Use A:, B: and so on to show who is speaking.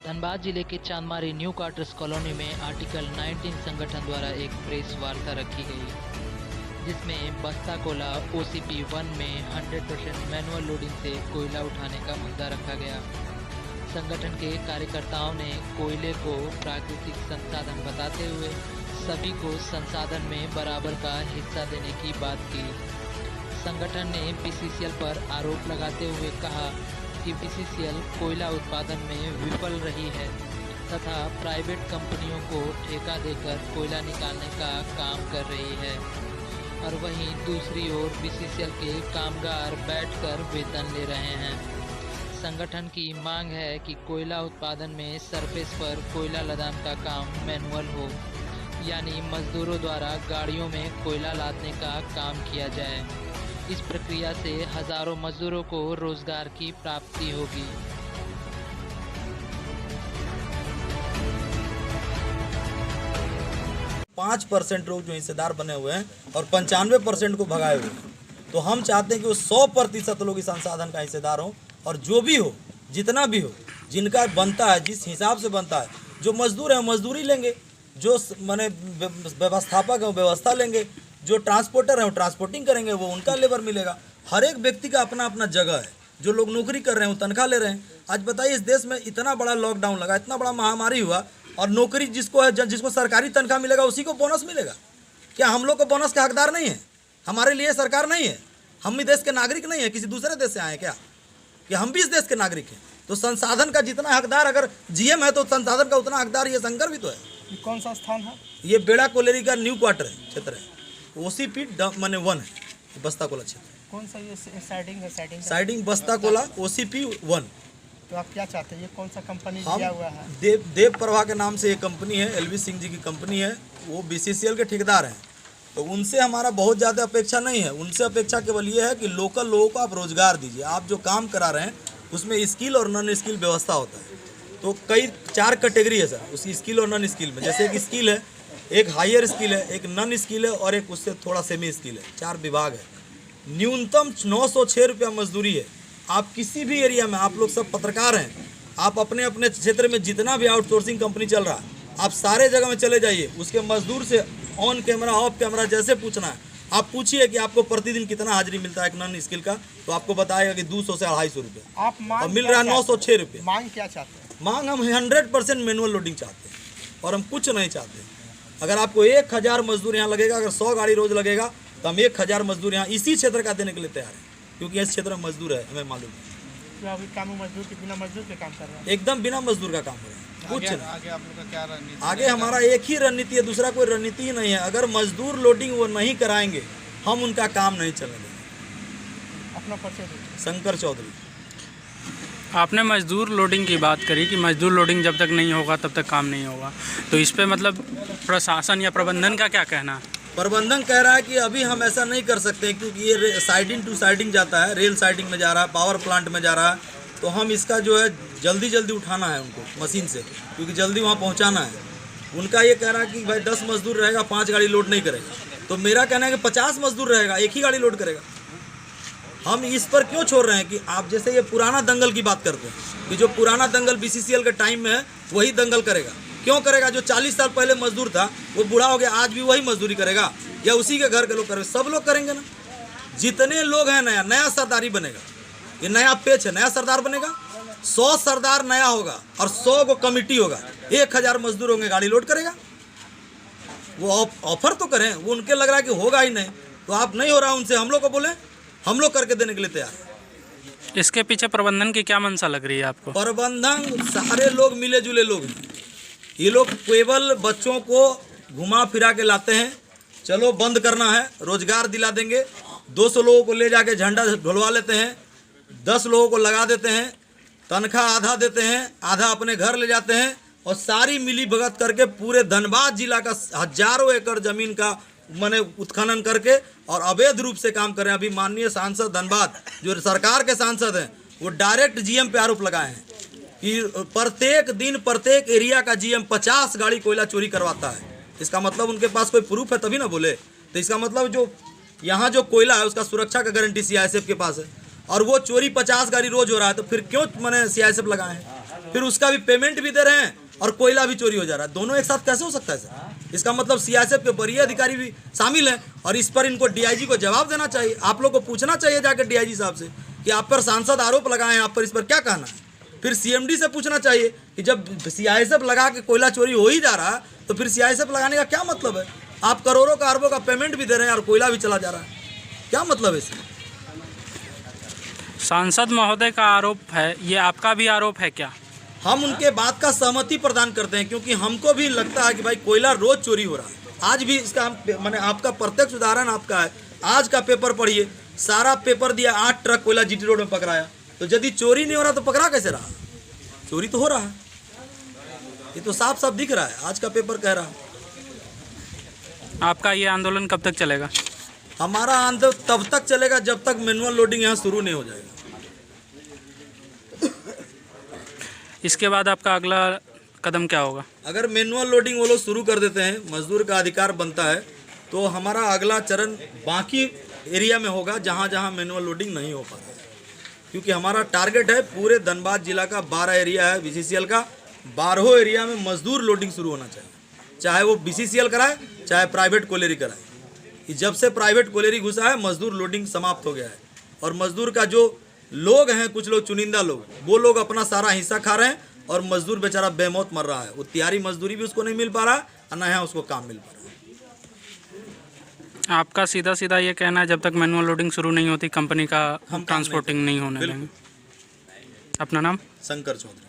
A: धनबाद जिले के चांदमारी new quarters colony में आर्टिकल 19 संगठन द्वारा एक प्रेस वार्ता रखी गई, जिसमें बस्ता कोला OCP 1 में 100% मैनुअल लोडिंग से कोयला उठाने का मुद्दा रखा गया। संगठन के कार्यकर्ताओं ने कोयले को प्राकृतिक संसाधन बताते हुए सभी को संसाधन में बराबर का हिस्सा देने की बात की। संगठन ने BCCL पर आरोप लगाते हुए कहा कि BCCL कोयला उत्पादन में विफल रही है तथा प्राइवेट कंपनियों को ठेका देकर कोयला निकालने का काम कर रही है, और वहीं दूसरी ओर BCCL के कामगार बैठकर वेतन ले रहे हैं। संगठन की मांग है कि कोयला उत्पादन में सरफेस पर कोयला लदान का काम मैनुअल हो, यानी मजदूरों द्वारा गाड़ियों में कोयला लादने का काम किया जाए। इस प्रक्रिया से हजारों मजदूरों को रोजगार की प्राप्ति होगी।
B: 5% लोग जो हिस्सेदार बने हुए हैं और 95% को भगाए हुए हैं। तो हम चाहते हैं कि वो 100% लोग इस संसाधन का हिस्सेदार हों, और जो भी हो, जितना भी हो, जिनका बनता है, जिस हिसाब से बनता है, जो मजदूर है मजदूरी लेंगे, जो माने व्यवस्थापक है वो व्यवस्था लेंगे, जो ट्रांसपोर्टर है वो ट्रांसपोर्टिंग करेंगे, वो उनका लेबर मिलेगा। हर एक व्यक्ति का अपना अपना जगह है। जो लोग नौकरी कर रहे हैं वो तनख्वाह ले रहे हैं। आज बताइए, इस देश में इतना बड़ा लॉकडाउन लगा, इतना बड़ा महामारी हुआ, और नौकरी जिसको है, जिसको सरकारी तनख्वाह मिलेगा उसी को बोनस मिलेगा। क्या हम लोग को बोनस का हकदार नहीं है? हमारे लिए सरकार नहीं है? हम भी देश के नागरिक नहीं है? किसी दूसरे देश से आए क्या? कि हम भी इस देश के नागरिक हैं। तो संसाधन का जितना हकदार अगर GM है तो संसाधन का उतना हकदार ये शंकर भी तो है।
C: ये कौन सा स्थान है?
B: ये बेड़ा कोलेरी का न्यू क्वार्टर है, क्षेत्र है। OCP 1 है, बस्ता कोला क्षेत्र।
C: कौन सा ये साइडिंग है?
B: साइडिंग बस्ता कोला OCP 1।
C: तो आप क्या चाहते हैं? ये कौन सा कंपनी
B: हम
C: दिया हुआ है?
B: देव प्रभा के नाम से ये कंपनी है, LV सिंह जी की कंपनी है। वो BCCL के ठेकेदार हैं। तो उनसे हमारा बहुत ज़्यादा अपेक्षा नहीं है। उनसे अपेक्षा केवल ये है कि लोकल लोगों को आप रोजगार दीजिए। आप जो काम करा रहे हैं उसमें स्किल और नॉन स्किल व्यवस्था होता है। तो कई 4 कैटेगरी है सर उसी स्किल और नॉन स्किल में। जैसे एक स्किल है, एक हायर स्किल है, एक नॉन स्किल है, और एक उससे थोड़ा सेमी स्किल है। 4 विभाग है। न्यूनतम 906 रुपया मजदूरी है। आप किसी भी एरिया में, आप लोग सब पत्रकार हैं, आप अपने अपने क्षेत्र में जितना भी आउटसोर्सिंग कंपनी चल रहा है, आप सारे जगह में चले जाइए। उसके मजदूर से ऑन कैमरा ऑफ कैमरा जैसे पूछना है आप पूछिए कि आपको प्रतिदिन कितना हाजिरी मिलता है एक नॉन स्किल का, तो आपको बताएगा कि 200 से 250 रुपये।
C: आप
B: और मिल रहा है 906 रुपये।
C: मांग क्या चाहते हैं?
B: मांग हम 100% मैनुअल लोडिंग चाहते हैं, और हम कुछ नहीं चाहते। अगर आपको 1000 मजदूर यहाँ लगेगा, अगर 100 गाड़ी रोज लगेगा, तो हम 1000 मजदूर यहाँ इसी क्षेत्र का देने के लिए तैयार हैं, क्योंकि इस क्षेत्र में मजदूर है, हमें मालूम है।
C: तो अभी काम मजदूर के बिना मजदूर के काम कर रहे हैं?
B: एकदम बिना मजदूर का काम हो रहा है। कुछ नहीं।
C: आगे आप लोग का क्या रणनीति?
B: आगे हमारा एक ही रणनीति है, दूसरा कोई रणनीति ही नहीं है। अगर मजदूर लोडिंग वो नहीं कराएंगे, हम उनका काम नहीं चलने देंगे।
C: अपना परिचय दीजिए।
B: शंकर चौधरी।
D: आपने मजदूर लोडिंग की बात करी कि मजदूर लोडिंग जब तक नहीं होगा तब तक काम नहीं होगा, तो इस पे मतलब प्रशासन या प्रबंधन का क्या कहना है?
B: प्रबंधन कह रहा है कि अभी हम ऐसा नहीं कर सकते, क्योंकि ये साइडिंग टू साइडिंग जाता है, रेल साइडिंग में जा रहा है, पावर प्लांट में जा रहा है। तो हम इसका जो है जल्दी उठाना है उनको मशीन से, क्योंकि जल्दी वहाँ पहुँचाना है। उनका ये कह रहा है कि भाई 10 मजदूर रहेगा, 5 गाड़ी लोड नहीं करेगा। तो मेरा कहना है कि 50 मजदूर रहेगा, एक ही गाड़ी लोड करेगा। हम इस पर क्यों छोड़ रहे हैं कि आप जैसे ये पुराना दंगल की बात करते हैं कि जो पुराना दंगल BCCL के टाइम में है वही दंगल करेगा। क्यों करेगा? जो 40 साल पहले मजदूर था वो बूढ़ा हो गया, आज भी वही मजदूरी करेगा, या उसी के घर के लोग करेंगे? सब लोग करेंगे ना। जितने लोग हैं, नया सरदारी बनेगा। ये नया पेच है, नया सरदार बनेगा। 100 सरदार नया होगा और 100 को कमिटी होगा। 1000 मजदूर होंगे, गाड़ी लोड करेगा। वो ऑफर तो करें, वो उनके लग रहा है कि होगा ही नहीं। तो आप नहीं हो रहा उनसे, हम लोग को बोले, हम लोग करके देने के लिए तैयार हैं।
D: इसके पीछे प्रबंधन की क्या मंशा लग रही है आपको?
B: प्रबंधन सारे लोग मिले जुले लोग हैं। ये लोग केवल बच्चों को घुमा फिरा के लाते हैं। चलो बंद करना है, रोजगार दिला देंगे। 200 लोगों को ले जाके झंडा ढुलवा लेते हैं, 10 लोगों को लगा देते हैं, तनख्वाह आधा देते हैं, आधा अपने घर ले जाते हैं, और सारी मिली भगत करके पूरे धनबाद जिला का हजारों एकड़ जमीन का मैंने उत्खनन करके और अवैध रूप से काम कर रहे हैं। अभी माननीय सांसद धनबाद जो सरकार के सांसद हैं, वो डायरेक्ट GM पे आरोप लगाए हैं कि प्रत्येक दिन प्रत्येक एरिया का GM 50 गाड़ी कोयला चोरी करवाता है। इसका मतलब उनके पास कोई प्रूफ है तभी ना बोले। तो इसका मतलब जो यहाँ जो कोयला है उसका सुरक्षा का गारंटी CISF के पास है, और वो चोरी 50 गाड़ी रोज हो रहा है। तो फिर क्यों मैंने CISF लगाए हैं? फिर उसका भी पेमेंट भी दे रहे हैं और कोयला भी चोरी हो जा रहा है। दोनों एक साथ कैसे हो सकता है सर? इसका मतलब सीआईएसएफ के वरीय अधिकारी भी शामिल हैं और इस पर इनको डीआईजी को जवाब देना चाहिए। आप लोग को पूछना चाहिए जाकर डीआईजी साहब से कि आप पर सांसद आरोप लगाए हैं, आप पर इस पर क्या कहना है। फिर सीएमडी से पूछना चाहिए कि जब सीआईएसएफ लगा के कोयला चोरी हो ही जा रहा है तो फिर सीआईएसएफ लगाने का क्या मतलब है? आप करोड़ों का अरबों का पेमेंट भी दे रहे हैं और कोयला भी चला जा रहा है, क्या मतलब है इसमें?
D: सांसद महोदय का आरोप है, ये आपका भी आरोप है क्या?
B: हम उनके बात का सहमति प्रदान करते हैं क्योंकि हमको भी लगता है कि भाई कोयला रोज चोरी हो रहा है। आज भी इसका मैंने आपका प्रत्यक्ष उदाहरण आपका है, आज का पेपर पढ़िए, सारा पेपर दिया 8 ट्रक कोयला जीटी रोड में पकड़ाया। तो यदि चोरी नहीं हो रहा तो पकड़ा कैसे रहा? चोरी तो हो रहा है, ये तो साफ साफ दिख रहा है, आज का पेपर कह रहा है।
D: आपका ये आंदोलन कब तक चलेगा?
B: हमारा आंदोलन तब तक चलेगा जब तक मैनुअल लोडिंग यहाँ शुरू नहीं हो जाएगा।
D: इसके बाद आपका अगला कदम क्या होगा?
B: अगर मैनुअल लोडिंग वो लोग शुरू कर देते हैं, मजदूर का अधिकार बनता है, तो हमारा अगला चरण बाकी एरिया में होगा जहाँ जहाँ मैनुअल लोडिंग नहीं हो पा रहा है। क्योंकि हमारा टारगेट है पूरे धनबाद जिला का 12 एरिया है बीसीसीएल का, 12 एरिया में मजदूर लोडिंग शुरू होना चाहिए, चाहे वो बीसीसीएल कराए चाहे प्राइवेट कोलेरी कराए। जब से प्राइवेट कोलेरी घुसा है मजदूर लोडिंग समाप्त हो गया है और मजदूर का जो लोग हैं, कुछ लोग चुनिंदा लोग, वो लोग अपना सारा हिस्सा खा रहे हैं और मजदूर बेचारा बेमौत मर रहा है। वो तिहारी मजदूरी भी उसको नहीं मिल पा रहा है और न यहाँ उसको काम मिल पा रहा है।
D: आपका सीधा सीधा ये कहना है जब तक मैनुअल लोडिंग शुरू नहीं होती कंपनी का हम ट्रांसपोर्टिंग नहीं होने देंगे। अपना नाम?
B: शंकर चौधरी।